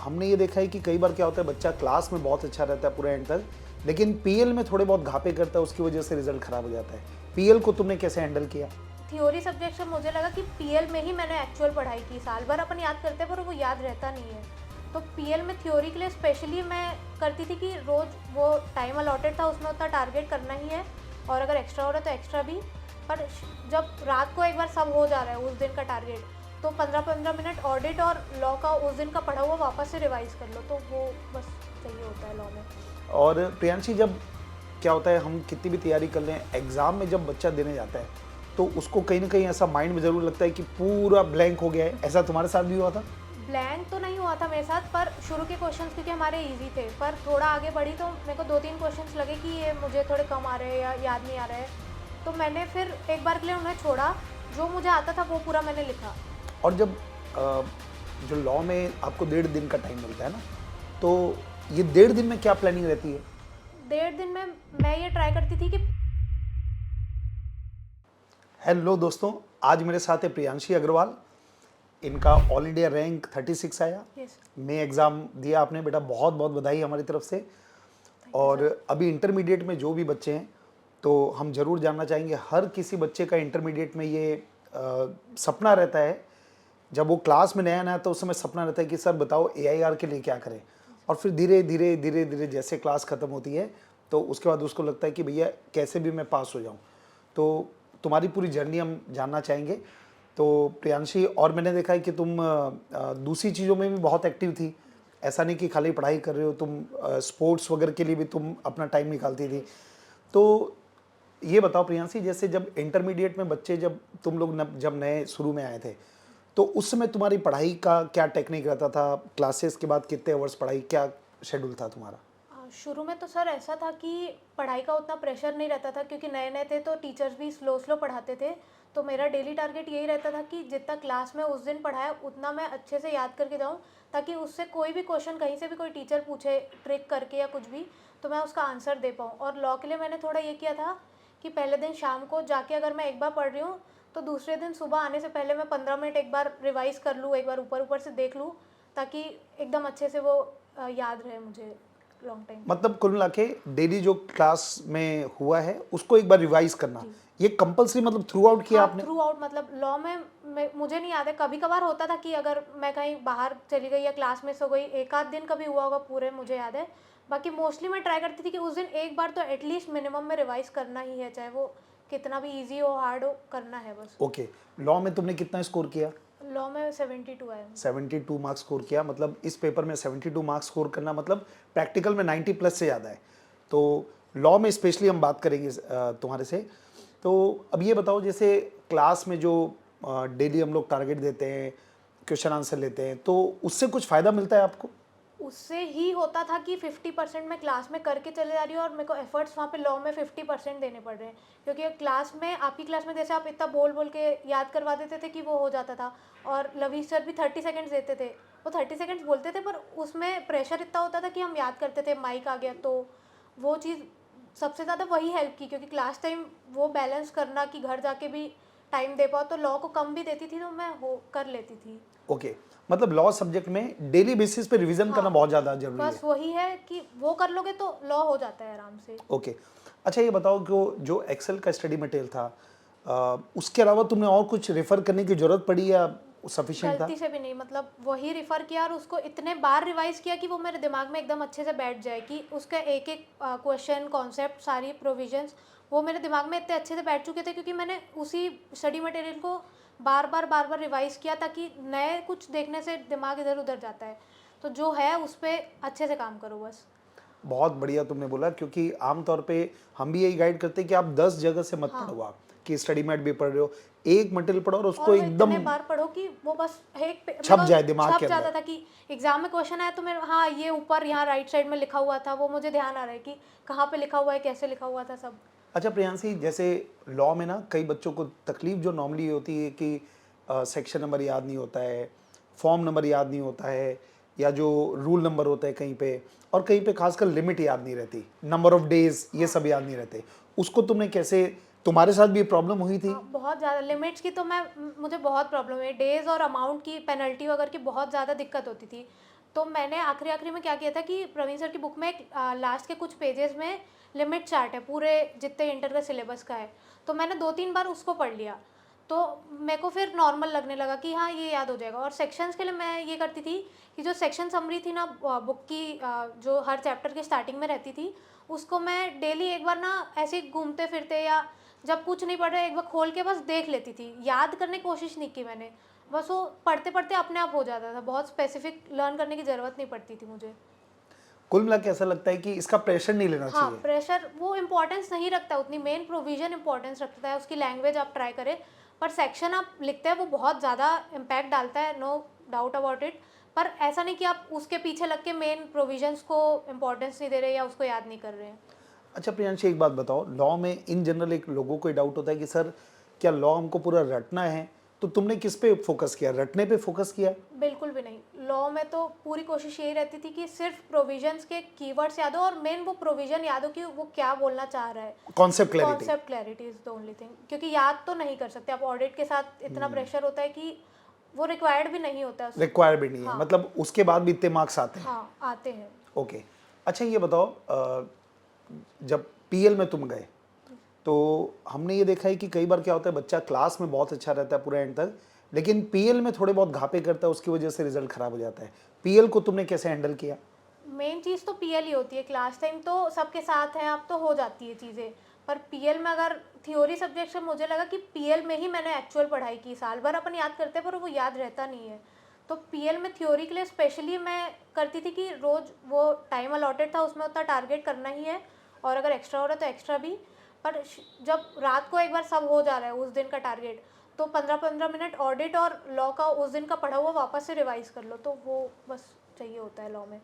हमने ये देखा है कि कई बार क्या होता है, बच्चा क्लास में बहुत अच्छा रहता है पूरे एंड तक, लेकिन पीएल में थोड़े बहुत घापे करता है, उसकी वजह से रिजल्ट खराब हो जाता है। पीएल को तुमने कैसे हैंडल किया? थ्योरी सब्जेक्ट से मुझे लगा कि पीएल में ही मैंने एक्चुअल पढ़ाई की। साल भर अपन याद करते हैं पर वो याद रहता नहीं है। तो पीएल में थ्योरी के लिए स्पेशली मैं करती थी कि रोज़ वो टाइम अलॉटेड था, उसमें उतना टारगेट करना ही है, और अगर एक्स्ट्रा हो रहा है तो एक्स्ट्रा भी। पर जब रात को एक बार सब हो जा रहा है उस दिन का टारगेट, तो 15-15 मिनट ऑडिट और लॉ का उस दिन का पढ़ा हुआ वापस से रिवाइज कर लो, तो वो बस सही होता है लॉ में। और प्रियांशी, जब क्या होता है, हम कितनी भी तैयारी कर लें, एग्ज़ाम में जब बच्चा देने जाता है तो उसको कहीं ना कहीं ऐसा माइंड में ज़रूर लगता है कि पूरा ब्लैंक हो गया है। ऐसा तुम्हारे साथ भी हुआ था? ब्लैंक तो नहीं हुआ था मेरे साथ, पर शुरू के क्वेश्चंस क्योंकि हमारे इजी थे, पर थोड़ा आगे बढ़ी तो मेरे को 2-3 क्वेश्चंस लगे कि ये मुझे थोड़े कम आ रहे हैं या याद नहीं आ रहे हैं, तो मैंने फिर एक बार के लिए उन्हें छोड़ा। जो मुझे आता था वो पूरा मैंने लिखा। और जब जो लॉ में आपको 1.5 दिन का टाइम मिलता है ना, तो ये 1.5 दिन में क्या प्लानिंग रहती है? 1.5 दिन में मैं ये ट्राई करती थी कि हेलो दोस्तों, आज मेरे साथ है प्रियांशी अग्रवाल। इनका ऑल इंडिया रैंक 36 आया। यस, में एग्ज़ाम दिया आपने बेटा, बहुत बहुत बधाई हमारी तरफ से। और अभी इंटरमीडिएट में जो भी बच्चे हैं, तो हम ज़रूर जानना चाहेंगे, हर किसी बच्चे का इंटरमीडिएट में ये सपना रहता है। जब वो क्लास में नया नया तो उस समय सपना रहता है कि सर बताओ एआईआर के लिए क्या करें। और फिर धीरे धीरे धीरे धीरे जैसे क्लास ख़त्म होती है तो उसके बाद उसको लगता है कि भैया कैसे भी मैं पास हो जाऊँ। तो तुम्हारी पूरी जर्नी हम जानना चाहेंगे। तो प्रियांशी, और मैंने देखा है कि तुम दूसरी चीज़ों में भी बहुत एक्टिव थी। ऐसा नहीं कि खाली पढ़ाई कर रहे हो, तुम स्पोर्ट्स वगैरह के लिए भी तुम अपना टाइम निकालती थी। तो ये बताओ प्रियांशी, जैसे जब इंटरमीडिएट में बच्चे, जब तुम लोग जब नए शुरू में आए थे, तो उस समय तुम्हारी पढ़ाई का क्या टेक्निक रहता था? क्लासेस के बाद कितने आवर्स पढ़ाई, क्या शेड्यूल था तुम्हारा? शुरू में तो सर ऐसा था कि पढ़ाई का उतना प्रेशर नहीं रहता था, क्योंकि नए नए थे तो टीचर्स भी स्लो स्लो पढ़ाते थे। तो मेरा डेली टारगेट यही रहता था कि जितना क्लास में उस दिन पढ़ाया उतना मैं अच्छे से याद करके जाऊँ, ताकि उससे कोई भी क्वेश्चन कहीं से भी कोई टीचर पूछे ट्रिक करके या कुछ भी, तो मैं उसका आंसर दे पाऊँ। और लॉ के लिए मैंने थोड़ा ये किया था कि पहले दिन शाम को जाके अगर मैं एक बार पढ़ रही हूँ तो दूसरे दिन सुबह आने से पहले मैं 15 मिनट एक बार रिवाइज़ कर लूँ, एक बार ऊपर ऊपर से देख लूँ, ताकि एकदम अच्छे से वो याद रहे मुझे लॉन्ग टाइम। मतलब कुल मिला के डेली जो क्लास में हुआ है उसको एक बार रिवाइज करना, ये कंपलसरी मतलब थ्रू आउट किया हाँ, आपने? थ्रू आउट मतलब लॉ में मुझे नहीं याद है, कभी कभार होता था कि अगर मैं कहीं बाहर चली गई या क्लास मिस हो गई, एक आध दिन कभी हुआ होगा पूरे मुझे याद है। बाकी मोस्टली मैं ट्राई करती थी कि उस दिन एक बार तो एटलीस्ट मिनिमम में रिवाइज करना ही है, चाहे वो कितना भी इजी हो हार्ड हो, करना है बस। ओके, लॉ में तुमने कितना स्कोर किया? लॉ में 72 आया। 72 मार्क्स स्कोर किया। मतलब इस पेपर में 72 मार्क्स स्कोर करना मतलब प्रैक्टिकल में 90 प्लस से ज़्यादा है। तो लॉ में स्पेशली हम बात करेंगे तुम्हारे से। तो अब ये बताओ, जैसे क्लास में जो डेली हम लोग टारगेट देते हैं, क्वेश्चन आंसर लेते हैं, तो उससे कुछ फ़ायदा मिलता है आपको? उससे ही होता था कि 50% मैं क्लास में करके चले जा रही हूँ, और मेरे को एफर्ट्स वहाँ पे लॉ में 50% देने पड़ रहे हैं, क्योंकि क्लास में आपकी क्लास में जैसे आप इतना बोल बोल के याद करवा देते थे कि वो हो जाता था, और लवी सर भी 30 सेकेंड्स देते थे। वो 30 सेकेंड्स बोलते थे पर उसमें प्रेशर इतना होता था कि हम याद करते थे, माइक आ गया तो वो चीज़ सबसे ज़्यादा वही हेल्प की, क्योंकि क्लास टाइम वो बैलेंस करना कि घर जाके भी टाइम दे पाओ, तो लॉ को कम भी देती थी तो मैं हो कर लेती थी। ओके, मतलब लॉ सब्जेक्ट में डेली बेसिस पे रिवीजन करना बहुत ज़्यादा जरूरी है। बस वही है कि वो कर लोगे तो लॉ हो जाता है आराम से। ओके, अच्छा ये बताओ कि जो एक्सेल का स्टडी मटेरियल था, उसके अलावा तुमने और कुछ रेफर करने की जरूरत पड़ी या सफिशिएंट था? गलती से भी नहीं, मतलब वही रिफ़र किया और उसको इतने बार रिवाइज़ किया कि वो मेरे दिमाग में एकदम अच्छे से बैठ जाए, कि उसका एक एक क्वेश्चन, कॉन्सेप्ट, सारी प्रोविजंस वो मेरे दिमाग में इतने अच्छे से बैठ चुके थे, क्योंकि मैंने उसी स्टडी मटेरियल को बार बार रिवाइज़ किया, ताकि नए कुछ देखने से दिमाग इधर उधर जाता है, तो जो है उस पर अच्छे से काम करो बस। बहुत बढ़िया तुमने बोला, क्योंकि आमतौर पे हम भी यही गाइड करते हैं कि आप 10 जगह से मत पढ़ो, आप कि स्टडी मैट भी पढ़ रहे हो, एक मटेरियल पढ़ो और उसको और वो एकदम इतने बार पढ़ो कि वो बस छप जाए दिमाग के छप जाता अंदर। था कि एग्जाम में क्वेश्चन आया तो मेरे, हाँ ये ऊपर यहाँ राइट साइड में लिखा हुआ था, वो मुझे ध्यान आ रहा है कि कहाँ पे लिखा हुआ है, कैसे लिखा हुआ था सब। अच्छा प्रियांशी, जैसे लॉ में ना कई बच्चों को तकलीफ जो नॉर्मली होती है कि सेक्शन नंबर याद नहीं होता है, फॉर्म नंबर याद नहीं होता है, या जो रूल नंबर होता है कहीं पे, और कहीं पे खासकर लिमिट याद नहीं रहती, नंबर ऑफ डेज, ये सब याद नहीं रहते। उसको तुमने कैसे, तुम्हारे साथ भी ये प्रॉब्लम हुई थी? हाँ, बहुत ज़्यादा लिमिट्स की तो मुझे बहुत प्रॉब्लम है, डेज और अमाउंट की, पेनल्टी वगैरह की बहुत ज़्यादा दिक्कत होती थी। तो मैंने आखिरी आखिरी में क्या किया था कि प्रवीण सर की बुक में एक लास्ट के कुछ पेजेस में लिमिट चार्ट है पूरे जितने इंटर का सिलेबस का है, तो मैंने 2-3 बार उसको पढ़ लिया, तो मेरे को फिर नॉर्मल लगने लगा कि हाँ ये याद हो जाएगा। और सेक्शंस के लिए मैं ये करती थी कि जो सेक्शन समरी थी ना बुक की, जो हर चैप्टर के स्टार्टिंग में रहती थी, उसको मैं डेली एक बार ना ऐसे ही घूमते फिरते या जब कुछ नहीं पढ़ रहा एक बार खोल के बस देख लेती थी, याद करने की कोशिश नहीं की मैंने, बस वो पढ़ते पढ़ते अपने आप हो जाता था, बहुत स्पेसिफिक लर्न करने की ज़रूरत नहीं पड़ती थी मुझे। कुल मिला के ऐसा लगता है कि इसका प्रेशर नहीं लेना हाँ, चाहिए। प्रेशर वो इम्पोर्टेंस नहीं रखता उतनी, मेन प्रोविजन इम्पोर्टेंस रखता है, उसकी लैंग्वेज आप ट्राई करें, पर सेक्शन आप लिखते हैं वो बहुत ज़्यादा इम्पैक्ट डालता है, नो डाउट अबाउट इट, पर ऐसा नहीं कि आप उसके पीछे लग के मेन प्रोविजंस को इम्पोर्टेंस नहीं दे रहे या उसको याद नहीं कर रहे हैं। अच्छा प्रियांशी, एक बात बताओ, लॉ में इन जनरल एक लोगों को डाउट होता है कि सर क्या लॉ हमको पूरा रटना है, तो तुमने किस पे फोकस किया, रटने पे फोकस किया? बिल्कुल भी नहीं, लॉ में तो पूरी कोशिश यही रहती थी कि सिर्फ प्रोविजंस के कीवर्ड्स याद हो और मेन वो प्रोविजन याद हो कि वो क्या बोलना चाह रहा है। Concept clarity. Concept clarity is the only thing, क्योंकि याद तो नहीं कर सकते आप, ऑडिट के साथ इतना प्रेशर होता है कि वो रिक्वायर्ड भी नहीं होता है रिक्वायरमेंट नहीं है, हाँ। मतलब उसके बाद भी इतने मार्क्स आते हैं। हाँ आते हैं। ओके। अच्छा ये बताओ, जब पीएल में तुम गए तो हमने ये देखा है कि कई बार क्या होता है, बच्चा क्लास में बहुत अच्छा रहता है पूरा एंड तक, लेकिन पीएल में थोड़े बहुत घापे करता है, उसकी वजह से रिजल्ट खराब हो जाता है। पीएल को तुमने कैसे हैंडल किया? मेन चीज़ तो पीएल ही होती है, क्लास टाइम तो सबके साथ हैं आप तो हो जाती है चीज़ें, पर पीएल में अगर थ्योरी सब्जेक्ट से मुझे लगा कि पीएल में ही मैंने एक्चुअल पढ़ाई की, साल भर अपन याद करते हैं पर वो याद रहता नहीं है, तो पीएल में थ्योरी के लिए स्पेशली मैं करती थी कि रोज़ वो टाइम अलॉटेड था उसमें उतना टारगेट करना ही है, और अगर एक्स्ट्रा हो रहा है तो एक्स्ट्रा भी, पर जब रात को एक बार सब हो जा रहा है उस दिन का टारगेट, तो 15-15 मिनट ऑडिट और लॉ का उस दिन का पढ़ा हुआ वापस से रिवाइज कर लो, तो वो बस चाहिए होता है लॉ में।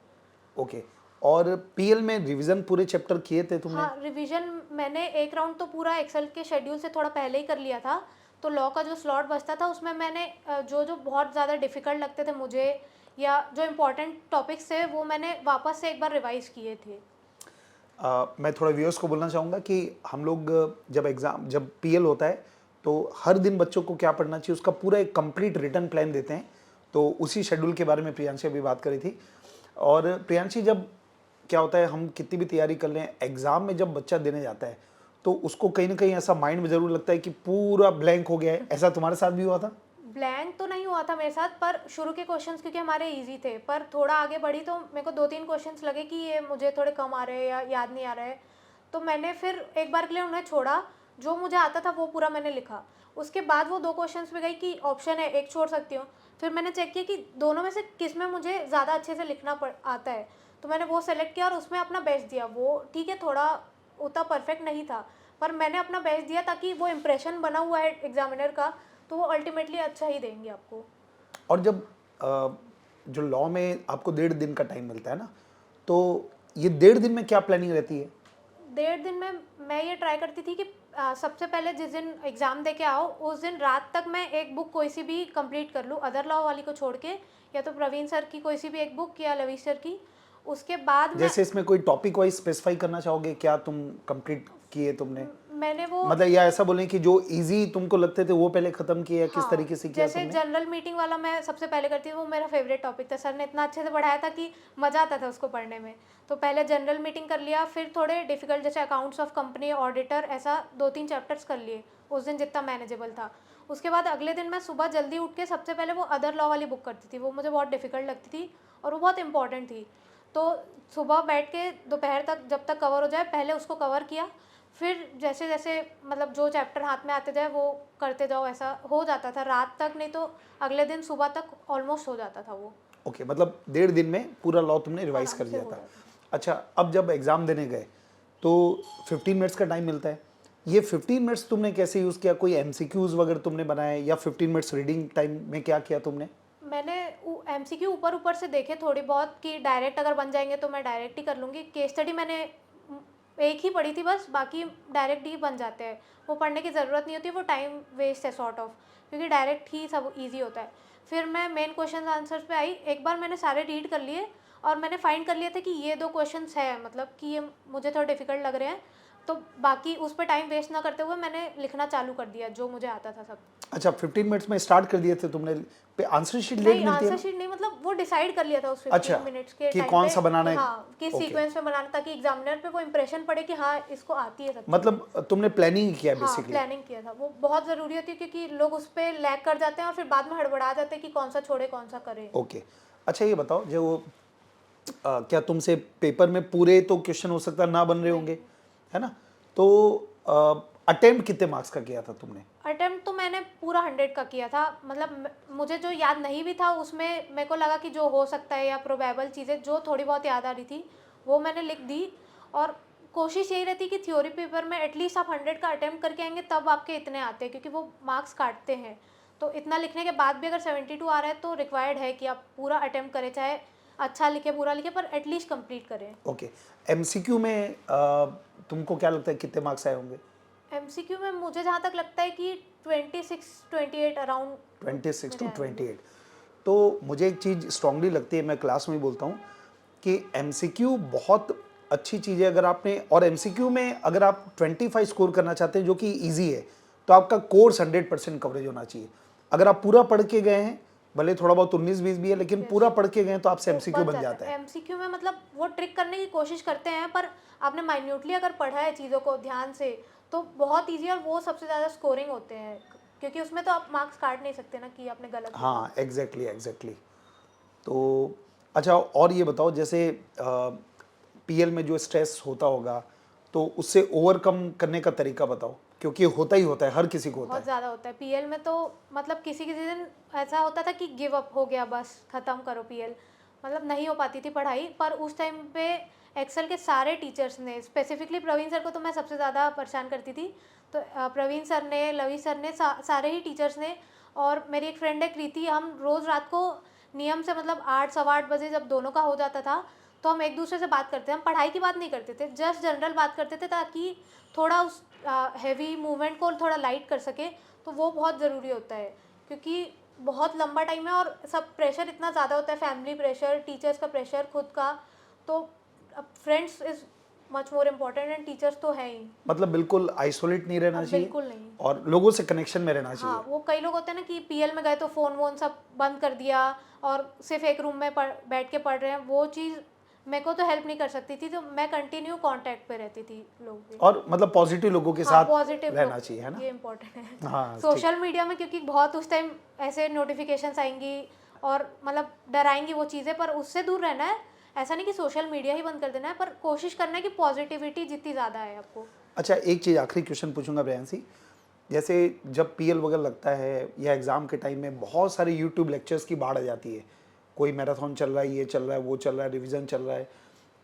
ओके। और पीएल में रिवीजन पूरे चैप्टर किए थे तुमने? हाँ, रिवीजन मैंने एक राउंड तो पूरा एक्सेल के शेड्यूल से थोड़ा पहले ही कर लिया था, तो लॉ का जो स्लॉट बचता था उसमें मैंने जो जो बहुत ज़्यादा डिफ़िकल्ट लगते थे मुझे या जो इम्पोर्टेंट टॉपिक्स थे वो मैंने वापस से एक बार रिवाइज किए थे। मैं थोड़ा व्यूअर्स को बोलना चाहूँगा कि हम लोग जब पीएल होता है तो हर दिन बच्चों को क्या पढ़ना चाहिए उसका पूरा एक कंप्लीट रिटर्न प्लान देते हैं, तो उसी शेड्यूल के बारे में प्रियांशी अभी बात करी थी। और प्रियांशी, जब क्या होता है, हम कितनी भी तैयारी कर लें, एग्ज़ाम में जब बच्चा देने जाता है तो उसको कहीं ना कहीं ऐसा माइंड में ज़रूर लगता है कि पूरा ब्लैंक हो गया है। ऐसा तुम्हारे साथ भी हुआ था? ब्लैंक तो नहीं हुआ था मेरे साथ, पर शुरू के क्वेश्चंस क्योंकि हमारे इजी थे, पर थोड़ा आगे बढ़ी तो मेरे को 2-3 क्वेश्चंस लगे कि ये मुझे थोड़े कम आ रहे हैं या याद नहीं आ रहा है, तो मैंने फिर एक बार के लिए उन्हें छोड़ा, जो मुझे आता था वो पूरा मैंने लिखा। उसके बाद वो 2 क्वेश्चंस पे गई कि ऑप्शन है एक छोड़ सकती हूँ, फिर मैंने चेक किया कि दोनों में से किस में मुझे ज़्यादा अच्छे से लिखना आता है, तो मैंने वो सेलेक्ट किया और उसमें अपना बेस्ट दिया। वो ठीक है, थोड़ा उतना परफेक्ट नहीं था, पर मैंने अपना बेस्ट दिया ताकि वो इम्प्रेशन बना हुआ है एग्जामिनर का, तो वो अल्टीमेटली अच्छा ही देंगे आपको। और जब जो लॉ में आपको 1.5 दिन का टाइम मिलता है ना, तो ये 1.5 दिन में क्या प्लानिंग रहती है? 1.5 दिन में मैं ये ट्राई करती थी कि सबसे पहले जिस दिन एग्ज़ाम दे के आओ उस दिन रात तक मैं एक बुक कोई सी भी कंप्लीट कर लूँ, अदर लॉ वाली को छोड़ के, या तो प्रवीण सर की कोई सी भी एक बुक या लवीश सर की। उसके बाद जैसे इसमें कोई टॉपिक वाइज स्पेसिफाई करना चाहोगे, क्या तुम कंप्लीट किए तुमने? मैंने वो मतलब या ऐसा बोलें कि जो इजी तुमको लगते थे वो पहले खत्म किए, या किस तरीके से किया जैसे तुमने? जनरल मीटिंग वाला मैं सबसे पहले करती थी, वो मेरा फेवरेट टॉपिक था, सर ने इतना अच्छे से पढ़ाया था कि मज़ा आता था उसको पढ़ने में, तो पहले जनरल मीटिंग कर लिया, फिर थोड़े डिफिकल्ट जैसे अकाउंट्स ऑफ कंपनी, ऑडिटर, ऐसा 2-3 चैप्टर्स कर लिए उस दिन जितना मैनेजेबल था। उसके बाद अगले दिन मैं सुबह जल्दी उठ के सबसे पहले वो अदर लॉ वाली बुक करती थी, वो मुझे बहुत डिफिकल्ट लगती थी और वो बहुत इंपॉर्टेंट थी, तो सुबह बैठ के दोपहर तक जब तक कवर हो जाए पहले उसको कवर किया, फिर जैसे जैसे मतलब जो चैप्टर हाथ में आते जाए वो करते जाओ, ऐसा हो जाता था रात तक, नहीं तो अगले दिन सुबह तक ऑलमोस्ट हो जाता था वो। ओके, मतलब 1.5 दिन में पूरा लॉ तुमने रिवाइज कर आराम से लिया हो था। जाता। अच्छा, अब जब एग्ज़ाम देने गए तो 15 मिनट्स का टाइम मिलता है, ये 15 मिनट्स तुमने कैसे यूज़ किया? कोई एमसीक्यूज़ वगैरह तुमने बनाए, या 15 मिनट्स रीडिंग टाइम में क्या किया तुमने? मैंने एमसीक्यू ऊपर ऊपर से देखे थोड़ी बहुत कि डायरेक्ट अगर बन जाएंगे तो मैं डायरेक्ट ही कर लूँगी। केस स्टडी मैंने एक ही पढ़ी थी बस, बाकी डायरेक्ट ही बन जाते हैं, वो पढ़ने की ज़रूरत नहीं होती, वो टाइम वेस्ट है सॉर्ट ऑफ, क्योंकि डायरेक्ट ही सब इजी होता है। फिर मैं मेन क्वेश्चन आंसर्स पे आई, एक बार मैंने सारे रीड कर लिए और मैंने फाइंड कर लिया था कि ये 2 क्वेश्चंस है, मतलब कि ये मुझे थोड़ा डिफिकल्ट लग रहे हैं, तो बाकी उस पर टाइम वेस्ट ना करते हुए मैंने लिखना चालू कर दिया जो मुझे आता था सब। अच्छा 15 मिनट्स में स्टार्ट कर दिए थे तुमने? पे आंसर शीट लेट नहीं, मिलती है आंसर ना? शीट नहीं, मतलब वो डिसाइड कर लिया था उस अच्छा, 15 मिनट्स के कि टाइम कौन पे सा बनाना कि है। हाँ, किस ओके, सीक्वेंस में बनाना, ताकि एग्जामिनर पे वो इंप्रेशन पड़े कि हाँ इसको आती है सब चीज़ें। मतलब तुमने प्लानिंग किया हाँ, बेसिकली। प्लानिंग किया था। वो बहुत ज़रूरी होती है क्योंकि लोग उस पे लैग कर जाते हैं और फिर बाद में हड़बड़ा जाते हैं कि कौन सा छोड़े कौन सा करें। ओके, अच्छा ये बताओ, जो क्या तुमसे पेपर में पूरे तो क्वेश्चन हो सकता है ना बन रहे होंगे, है ना? तो अटेम्प्ट कितने मार्क्स का किया था तुमने? अटेम्प्ट तो मैंने पूरा 100 का किया था, मतलब मुझे जो याद नहीं भी था उसमें मेरे को लगा कि जो हो सकता है या प्रोबेबल चीज़ें जो थोड़ी बहुत याद आ रही थी वो मैंने लिख दी। और कोशिश यही रहती कि थ्योरी पेपर में एटलीस्ट आप 100 का अटेम्प्ट करके आएंगे तब आपके इतने आते हैं, क्योंकि वो मार्क्स काटते हैं। तो इतना लिखने के बाद भी अगर 72 आ रहा है तो रिक्वायर्ड है कि आप पूरा अटेम्प्ट करें, चाहे अच्छा लिखे बुरा लिखे पर एटलीस्ट कंप्लीट करें। ओके, एमसीक्यू में तुमको क्या लगता है कितने मार्क्स आए होंगे? एमसीक्यू में मुझे जहाँ तक लगता है कि 26-28 अराउंड 26 टू मेरे आएंगे। 28। तो मुझे एक चीज़ स्ट्रांगली लगती है, मैं क्लास में ही बोलता हूँ कि एमसीक्यू बहुत अच्छी चीज़ है। अगर आपने, और एमसीक्यू में अगर आप 25 स्कोर करना चाहते हैं जो कि इजी है, तो आपका कोर्स 100% कवरेज होना चाहिए। अगर आप पूरा पढ़ के गए हैं, भले थोड़ा बहुत 19-20 भी है, लेकिन पूरा पढ़ के गए हैं तो आपसे एमसीक्यू बन जाता है। एमसीक्यू में मतलब वो ट्रिक करने की कोशिश करते हैं, पर आपने माइन्यूटली अगर पढ़ा है चीज़ों को ध्यान से तो बहुत ईजी, और वो सबसे ज़्यादा स्कोरिंग होते हैं क्योंकि उसमें तो आप मार्क्स काट नहीं सकते ना कि आपने गलत लिखा। हाँ, एग्जैक्टली एग्जैक्टली। तो अच्छा, और ये बताओ, जैसे पीएल में जो स्ट्रेस होता होगा, तो उससे ओवरकम करने का तरीका बताओ, क्योंकि होता ही होता है, हर किसी को होता बहुत है। ज़्यादा होता है पीएल में तो। मतलब किसी किसी दिन ऐसा होता था कि गिव अप हो गया, बस ख़त्म करो पीएल, मतलब नहीं हो पाती थी पढ़ाई। पर उस टाइम पे एक्सेल के सारे टीचर्स ने, स्पेसिफिकली प्रवीण सर को तो मैं सबसे ज़्यादा परेशान करती थी, तो प्रवीण सर ने, लवी सर ने, सारे ही टीचर्स ने, और मेरी एक फ्रेंड है कृति, हम रोज़ रात को नियम से मतलब 8 सवा 8 बजे जब दोनों का हो जाता था तो हम एक दूसरे से बात करते, हम पढ़ाई की बात नहीं करते थे, जस्ट जनरल बात करते थे ताकि थोड़ा उस हैवी मूवमेंट को थोड़ा लाइट कर सके। तो वो बहुत ज़रूरी होता है क्योंकि बहुत लंबा टाइम है और सब प्रेशर इतना ज़्यादा होता है, फैमिली प्रेशर, टीचर्स का प्रेशर, खुद का। तो friends is much more important and teachers तो है ही। मतलब बिल्कुल आइसोलेट नहीं रहना अब चाहिए बिल्कुल नहीं। और लोगों से कनेक्शन में रहना हाँ, चाहिए। वो कई लोग होते हैं ना कि पीएल में गए तो फ़ोन वोन सब बंद कर दिया और सिर्फ एक रूम में बैठ के पढ़ रहे हैं, वो चीज़ मेरे को तो हेल्प नहीं कर सकती थी, तो मैं कंटिन्यू कांटेक्ट पे रहती थी लोगों के। और मतलब पॉजिटिव लोगों के हाँ, साथ पॉजिटिव रहना चाहिए, है ना? ये इम्पोर्टेंट है। हाँ, ठीक। सोशल मीडिया में क्योंकि बहुत उस टाइम ऐसे नोटिफिकेशंस आएंगी और मतलब डराएंगी वो चीज़ें, पर उससे दूर रहना है। ऐसा नहीं कि सोशल मीडिया ही बंद कर देना है, पर कोशिश करना है कि पॉजिटिविटी जितनी ज़्यादा है आपको। अच्छा, एक चीज़ आखिरी क्वेश्चन पूछूंगा प्रियांशी, जैसे जब पीएल वगैरह लगता है या एग्ज़ाम के टाइम में बहुत सारे यूट्यूब लेक्चर्स की बाढ़ आ जाती है, कोई मैराथन चल रहा है, ये चल रहा है, वो चल रहा है, रिवीजन चल रहा है,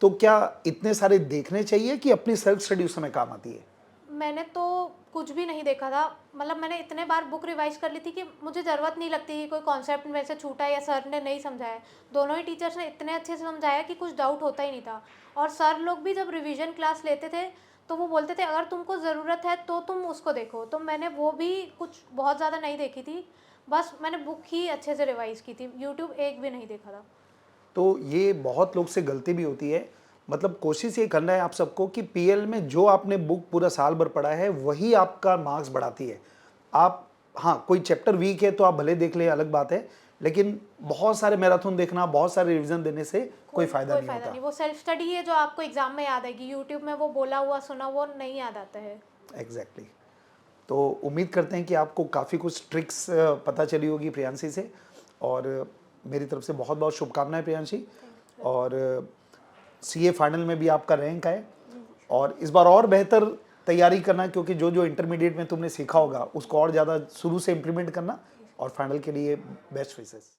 तो क्या इतने सारे देखने चाहिए कि अपनी सेल्फ स्टडी उस समय काम आती है? मैंने तो कुछ भी नहीं देखा था, मतलब मैंने इतने बार बुक रिवाइज कर ली थी कि मुझे ज़रूरत नहीं लगती कि कोई कॉन्सेप्ट मेरे से छूटा है या सर ने नहीं समझाया। दोनों ही टीचर्स ने इतने अच्छे से समझाया कि कुछ डाउट होता ही नहीं था। और सर लोग भी जब रिवीजन क्लास लेते थे तो वो बोलते थे अगर तुमको ज़रूरत है तो तुम उसको देखो। तो मैंने वो भी कुछ बहुत ज़्यादा नहीं देखी थी, बस मैंने बुक ही अच्छे से रिवाइज की थी, यूट्यूब एक भी नहीं देखा था। तो ये बहुत लोग से गलती भी होती है। मतलब कोशिश ये करना है आप सबको कि पीएल में जो आपने बुक पूरा साल भर पढ़ा है वही आपका मार्क्स बढ़ाती है। आप, हाँ, कोई चैप्टर वीक है तो आप भले देख लें, अलग बात है, लेकिन बहुत सारे मैराथन देखना, बहुत सारे रिवीजन देने से कोई फ़ायदा नहीं होता। नहीं, वो सेल्फ स्टडी है जो आपको एग्जाम में याद आएगी, यूट्यूब में वो बोला हुआ सुना वो नहीं याद आता है। एग्जैक्टली। तो उम्मीद करते हैं कि आपको काफ़ी कुछ ट्रिक्स पता चली होगी प्रियांशी से, और मेरी तरफ से बहुत बहुत शुभकामनाएं प्रियांशी। और सीए फाइनल में भी आपका रैंक आए और इस बार और बेहतर तैयारी करना, क्योंकि जो जो इंटरमीडिएट में तुमने सीखा होगा उसको और ज़्यादा शुरू से इम्प्लीमेंट करना, और फाइनल के लिए बेस्ट विशेस।